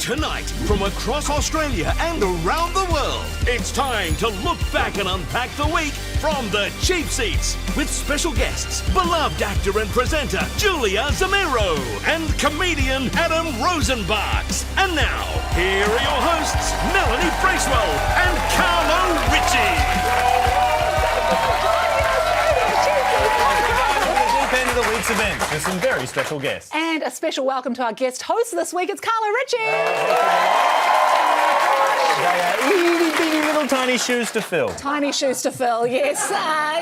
Tonight, from across Australia and around the world, it's time to look back and unpack the week from the cheap seats with special guests, beloved actor and presenter Julia Zamiro and comedian Adam Rosenbachs. And now, here are your hosts, Melanie Bracewell and Carlo Ritchie. End of the week's events with some very special guests. And a special welcome to our guest host this week. It's Carlo Ritchie. They are itty bitty little tiny shoes to fill. Tiny shoes to fill, yes.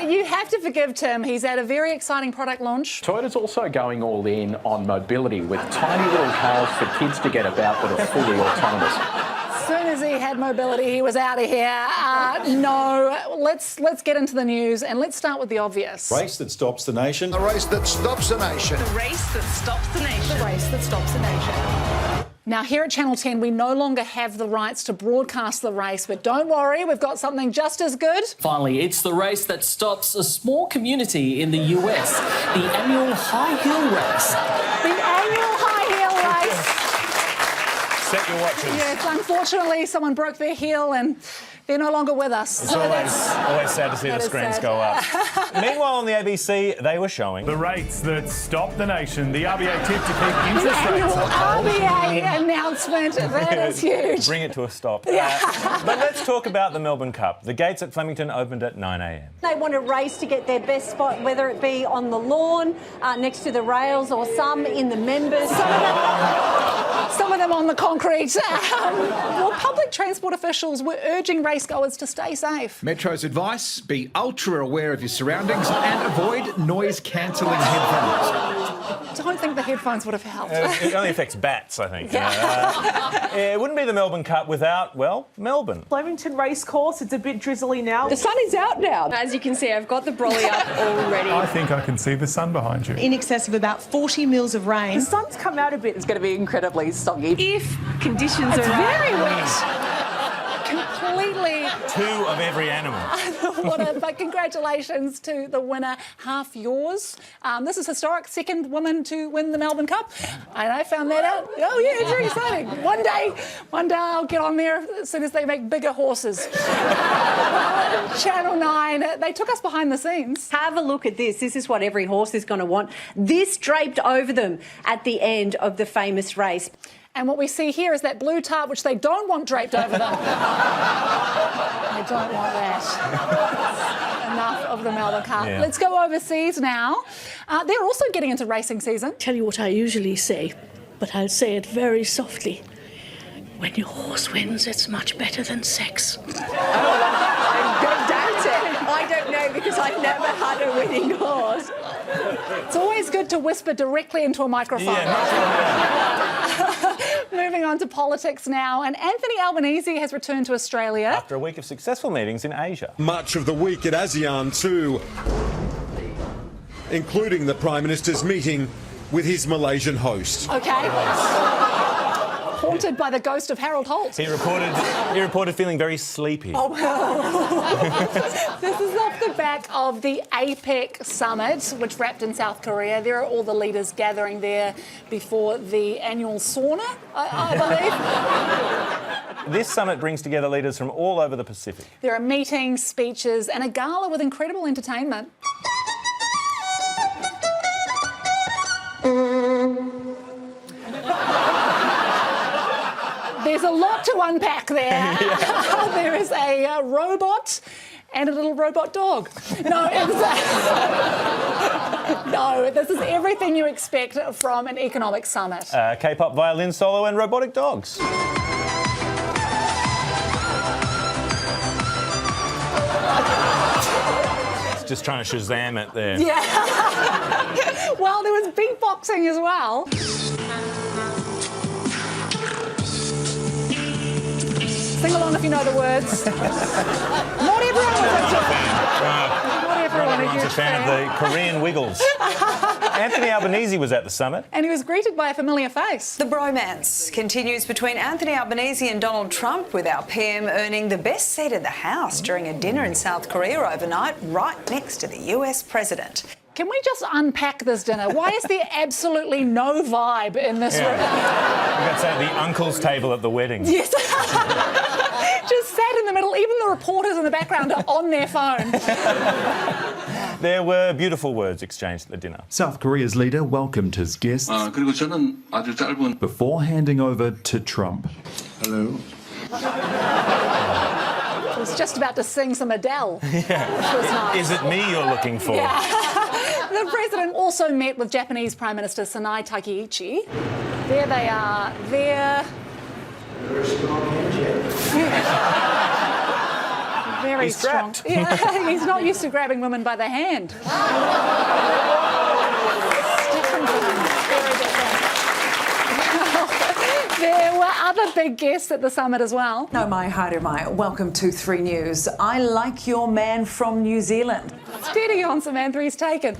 You have to forgive Tim. He's at a very exciting product launch. Toyota's also going all in on mobility with tiny little cars for kids to get about that are fully autonomous. As soon as he had mobility, he was out of here. Let's get into the news and let's start with the obvious. Race that stops the nation. The race that stops the nation. The race that stops the nation. The race that stops the nation. Now, here at Channel 10, we no longer have the rights to broadcast the race, but don't worry, we've got something just as good. Finally, it's the race that stops a small community in the US, the annual high heel race. The annual high heel race. Set your watches. Yes, unfortunately, someone broke their heel and they're no longer with us. It's always sad to see the screens go up. Meanwhile, on the ABC, they were showing the rates that stop the nation. The RBA tip to keep The interest annual rates on hold. RBA announcement, that is huge. Bring it to a stop. But let's talk about the Melbourne Cup. The gates at Flemington opened at 9 a.m. They want to race to get their best spot, whether it be on the lawn, next to the rails, or some in the members. Some of them on the concrete. Well, public transport officials were urging racegoers to stay safe. Metro's advice, be ultra aware of your surroundings and avoid noise-cancelling headphones. Don't think the headphones would have helped. It only affects bats, I think. It wouldn't be the Melbourne Cup without, well, Melbourne. Flemington Racecourse, it's a bit drizzly now. The sun is out now. As you can see, I've got the brolly up already. I think I can see the sun behind you. In excess of about 40 mils of rain. The sun's come out a bit. It's going to be incredibly soggy. If conditions It's are very wet. Completely. Two of every animal. But congratulations to the winner, half yours. This is historic, second woman to win the Melbourne Cup. And I found that out. Oh yeah, it's very exciting. One day I'll get on there as soon as they make bigger horses. Channel 9, they took us behind the scenes. Have a look at this. This is what every horse is going to want. This draped over them at the end of the famous race. And what we see here is that blue tarp, which they don't want draped over them. They don't want that. Enough of the Melbourne Cup. Yeah. Let's go overseas now. They're also getting into racing season. Tell you what I usually say, but I'll say it very softly. When your horse wins, it's much better than sex. I don't doubt it. I don't know because I've never had a winning horse. It's always good to whisper directly into a microphone. Moving on to politics now, and Anthony Albanese has returned to Australia. After a week of successful meetings in Asia. Much of the week at ASEAN too, including the Prime Minister's meeting with his Malaysian host. Okay. Haunted by the ghost of Harold Holt. He reported feeling very sleepy. Oh, well. This is off the back of the APEC summit, which wrapped in South Korea. There are all the leaders gathering there before the annual sauna, I believe. This summit brings together leaders from all over the Pacific. There are meetings, speeches, and a gala with incredible entertainment. There's a lot to unpack there. Yeah. There is a robot and a little robot dog. No, no, this is everything you expect from an economic summit. K-pop violin solo and robotic dogs. Just trying to Shazam it there. Yeah. Well, there was beatboxing as well. Sing along if you know the words. Not everyone was a fan. Not everyone's a fan of the Korean Wiggles. Anthony Albanese was at the summit. And he was greeted by a familiar face. The bromance continues between Anthony Albanese and Donald Trump, with our PM earning the best seat in the House during a dinner in South Korea overnight, right next to the US president. Can we just unpack this dinner? Why is there absolutely no vibe in this room? We've got the uncle's table at the wedding. Yes. Just sat in the middle. Even the reporters in the background are on their phone. There were beautiful words exchanged at the dinner. South Korea's leader welcomed his guests 그리고 저는 아주 짧은 before handing over to Trump. Hello. I was just about to sing some Adele, which was nice. Is it me you're looking for? Yeah. The president also met with Japanese Prime Minister Sanae Takaichi. There they are. They're very strong. Yeah, he's not used to grabbing women by the hand. It's different for him. Very different. There were other big guests at the summit as well. No, mai haere mai. Welcome to 3 News. I like your man from New Zealand. Steady on, Samantha, he's taken.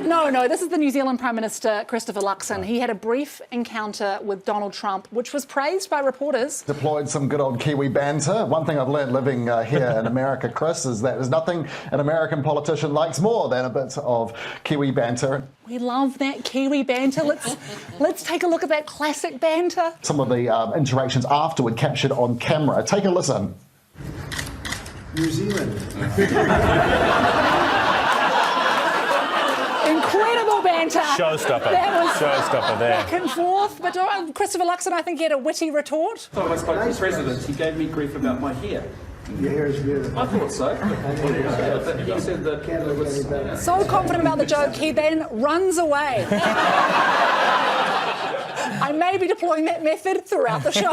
No, this is the New Zealand Prime Minister, Christopher Luxon. He had a brief encounter with Donald Trump, which was praised by reporters. Deployed some good old Kiwi banter. One thing I've learned living here in America, Chris, is that there's nothing an American politician likes more than a bit of Kiwi banter. We love that Kiwi banter. Let's take a look at that classic banter. Some of the interactions afterward captured on camera. Take a listen. New Zealand. Incredible banter. Showstopper. That was Showstopper there. Back and forth. But Christopher Luxon, I think he had a witty retort. So I spoke to the president. He gave me grief about my hair. Your hair is beautiful. I thought so. He said that it was... So confident about the joke, he then runs away. I may be deploying that method throughout the show.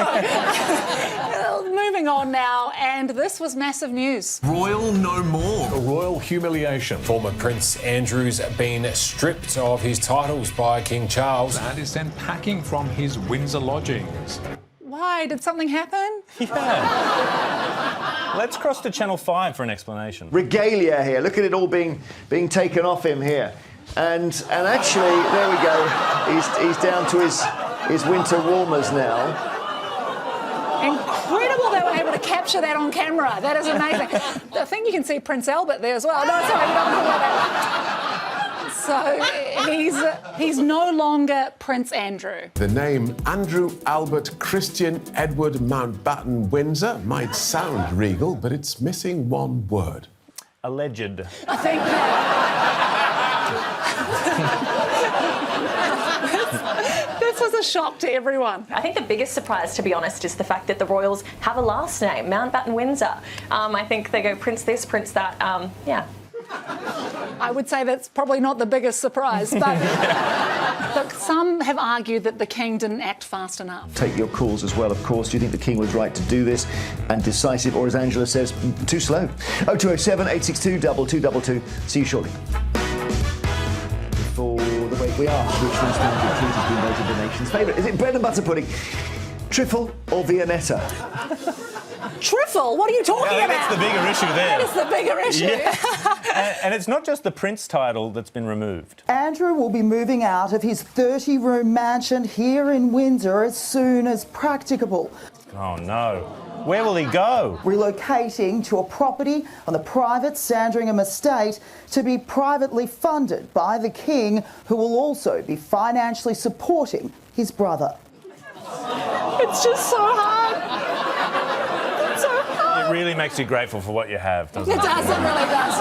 Moving on now, and this was massive news. Royal no more. A royal humiliation. Former Prince Andrew's been stripped of his titles by King Charles and is sent packing from his Windsor lodgings. Why? Did something happen? Yeah. Let's cross to Channel 5 for an explanation. Regalia here. Look at it all being taken off him here. And actually, there we go. He's down to his winter warmers now. Incredible they were able to capture that on camera. That is amazing. I think you can see Prince Albert there as well. No, sorry, you don't call that. So he's no longer Prince Andrew. The name Andrew Albert Christian Edward Mountbatten Windsor might sound regal, but it's missing one word. Alleged. I think... This was a shock to everyone. I think the biggest surprise, to be honest, is the fact that the royals have a last name, Mountbatten Windsor. I think they go Prince this, Prince that. Yeah. I would say that's probably not the biggest surprise, but look, some have argued that the king didn't act fast enough. Take your calls as well, of course. Do you think the king was right to do this and decisive, or as Angela says, too slow? 0207 862 2222. See you shortly. For the break, we are which one's has been voted the nation's favourite. Is it bread and butter pudding, trifle or Viennetta? Trifle? What are you talking about? That's the bigger issue there. That is the bigger issue. Yeah. and it's not just the prince title that's been removed. Andrew will be moving out of his 30-room mansion here in Windsor as soon as practicable. Oh, no. Where will he go? Relocating to a property on the private Sandringham estate to be privately funded by the King, who will also be financially supporting his brother. It's just so hard. It's so hard. It really makes you grateful for what you have, doesn't it? It does, it really does.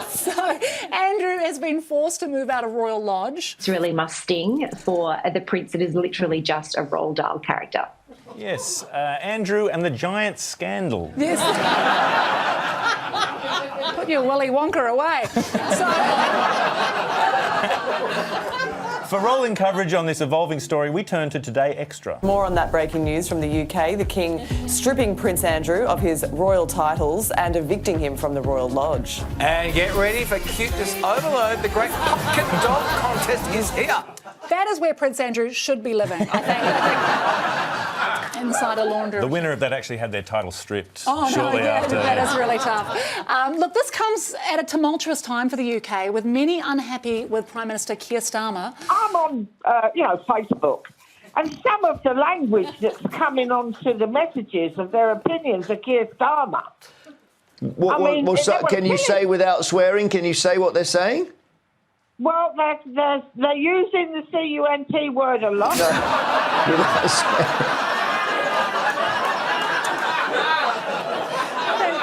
So, Andrew has been forced to move out of Royal Lodge. It's really musting for the prince. It is literally just a Roald Dahl character. Yes, Andrew and the Giant Scandal. Yes. Put your Willy Wonka away. For rolling coverage on this evolving story, we turn to Today Extra. More on that breaking news from the UK. The King stripping Prince Andrew of his royal titles and evicting him from the Royal Lodge. And get ready for cuteness overload. The great pumpkin dog contest is here. That is where Prince Andrew should be living, I think. Inside a laundry. The winner of that actually had their title stripped shortly after. That is really tough. Look, this comes at a tumultuous time for the UK, with many unhappy with Prime Minister Keir Starmer. I'm on, Facebook, and some of the language that's coming onto the messages of their opinions of Keir Starmer. Can you say without swearing? Can you say what they're saying? Well, they're using the C-U-N-T word a lot.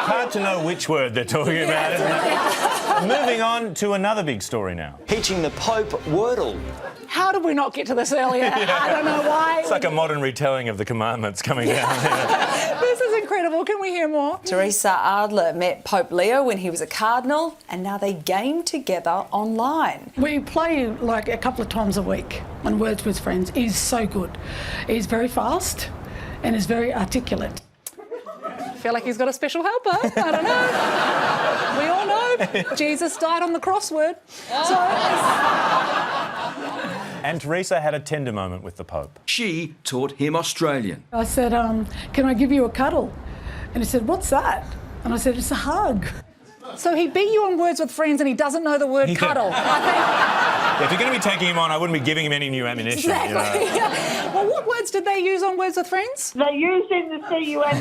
Hard to know which word they're talking about, isn't it? Moving on to another big story now. Teaching the Pope Wordle. How did we not get to this earlier? I don't know why. It's like a modern retelling of the commandments coming down here. This is incredible. Can we hear more? Teresa Adler met Pope Leo when he was a cardinal, and now they game together online. We play like a couple of times a week on Words with Friends. He's so good. He's very fast and is very articulate. I feel like he's got a special helper. I don't know. We all know Jesus died on the crossword. So And Teresa had a tender moment with the Pope. She taught him Australian. I said, can I give you a cuddle? And he said, what's that? And I said, it's a hug. So he beat you on Words with Friends and he doesn't know the word cuddle. If you're going to be taking him on, I wouldn't be giving him any new ammunition. Exactly. You know? Well, what words did they use on Words with Friends? They're using the C-U-N-T word a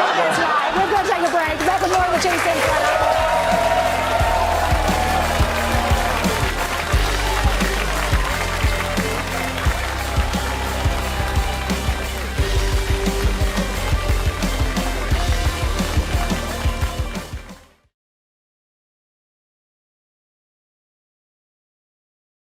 lot. That's right. We're going to take a break. Back with more of the Cheese